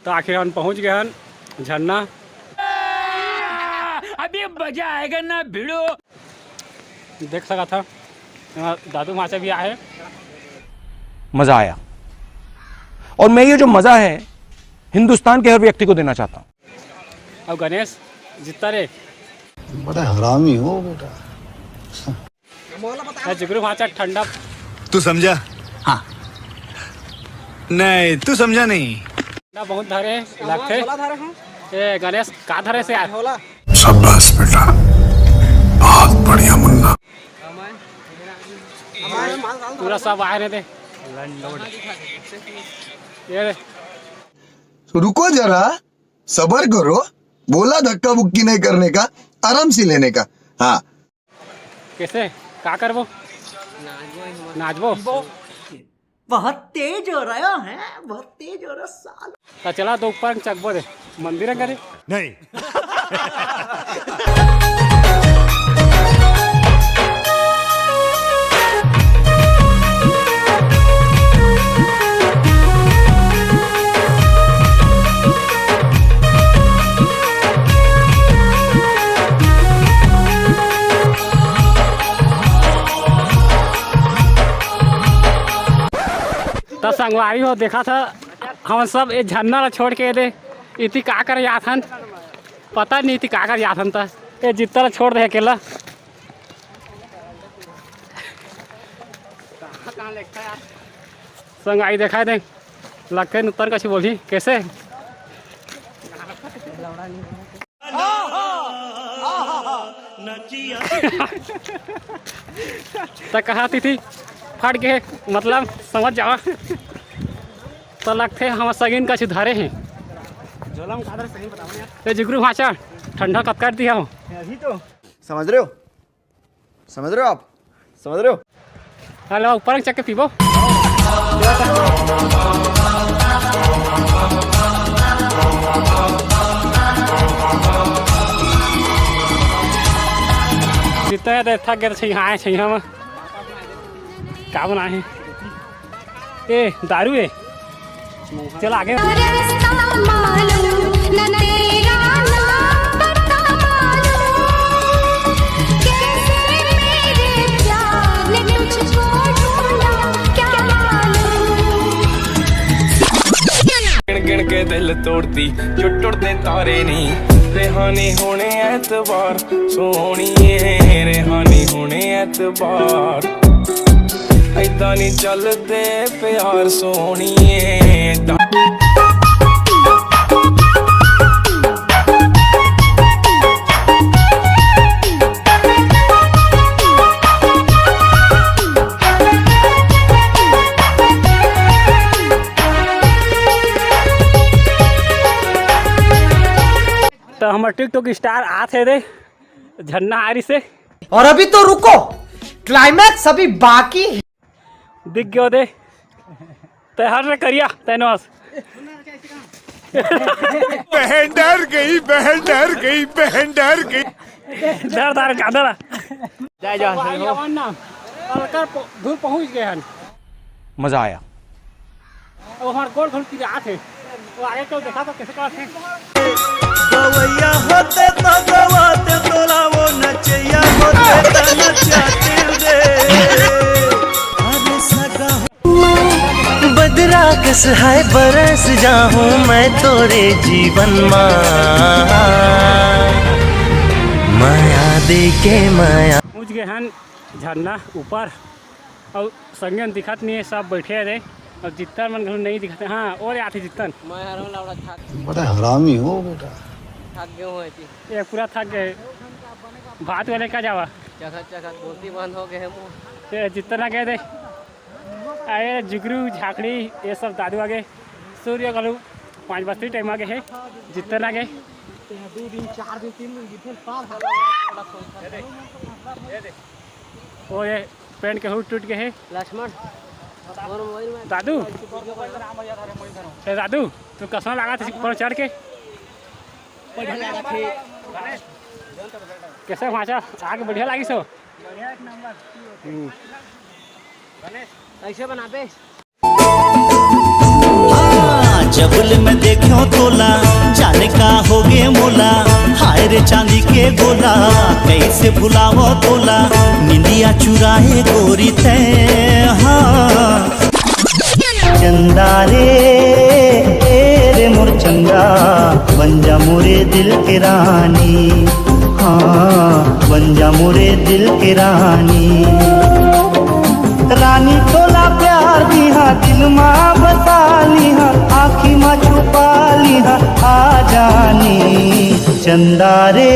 तो आखिर हम पहुंच गए हैं झरना। अभी मजा आएगा ना भिड़ो। देख सका था दादू वहाँ से भी आए। मजा आया और मैं ये जो मजा है हिंदुस्तान के हर व्यक्ति को देना चाहता हूँ। अब गणेश जीतता रे बड़ा हरामी हो बेटा। जिगरू वहाँ से ठंडा। तू समझा? हाँ नहीं तू समझा नहीं। ठंडा बहुत धरे लगते। ए गणेश का धरे से आए। शाबाश बेटा बहुत बढ़िया मुन्ना। पूरा सब आए थे। ये तो रुको जरा सबर करो। बोला धक्का बुक्की नहीं करने का, आराम से लेने का। हाँ कैसे का करबो? नाचबो। बहुत तेज हो रहा है, बहुत तेज हो रहा साल। तो चला तो ऊपर चकबो दे मंदिर करे नहीं तो संगवारी हो देखा था हम सब ये झरना छोड़ के दे इति का कर याथन पता नहीं थी का कर याथन था ये जितना छोड़ दे अकेला। संगवारी देखा दे लगते उत्तर कछ बोली कैसे तो कहा थी फट गए मतलब समझ जाओ। तो लगते हम सगिन का धरे हैं। तो जिगरू भाषा ठंडा कब कर दिया हो अभी तो समझ रहे हो, समझ रहे हो आप, समझ रहे हो। हेलो ऊपर चक के पीबो। जितना देर थक गए यहाँ आए हम क्या बनाए हैं? ए दारू है। चल आगे। गिन के दिल तोड़ती जो टुटदे तारे नहीं। रेहानी होने एतबार सोहणीए रेहानी होने एतबार ऐदा नहीं चलते प्यार सोहणीए। तो हमारे टिकटॉक स्टार आते थे झरना आरी से। और अभी तो रुको, क्लाइमैक्स अभी बाकी है। दिख गयो दे तैयार रे करिया तैनवास। बहन डर गई, बहन डर गई, बहन डर गई। डर डर कादरा जय जय ना अलकर दूर पहुंच गए हैं। मजा आया। अब हमारे गोल घुल की रात है वो आगे तो देखा तो कैसे करते गवैया होते तो गवाते तोला वो नचैया होते तो नचाते रे। अरे सगा बदरा कस है बरस जाऊं मैं तोरे जीवन माया दे के माया। पहुँच गए हैं झरना ऊपर और संगन दिखत नहीं है सब बैठे रहे और जितना मन घर नहीं दिखते। हाँ और आते जितन बड़ा हरामी हो बेटा। ये पूरा थक गए। भात वाले का जावा बंद हो गए जितना गए थे आए जिगरू झाकड़ी ये सब दादू आगे सूर्य गलू 5 बजे टाइम आगे है जितना गए 2 दिन 4 दिन 3 दिन वो ये पेंट के हुड टूट गए है लक्ष्मण दादू। दादू तू कसम लगा थे ऊपर चढ़ के कैसे भाषा आगे बढ़िया लगी सो ऐसे बनाते जबल में देखो तो तोला, जाने का हो गे मोला, हाय रे चांदी के गोला, कैसे भुलावो तोला, निंदिया चुराए गोरी ते। हाँ चंदा रे मोर चंदा, बन जा मोरे दिल के रानी, हाँ बन जा मोरे दिल के रानी। रानी तोला प्यार दिहा, दिल माँ बसा लिहा, आँखी माँ छुपा लिहा, आ जानी चंदा रे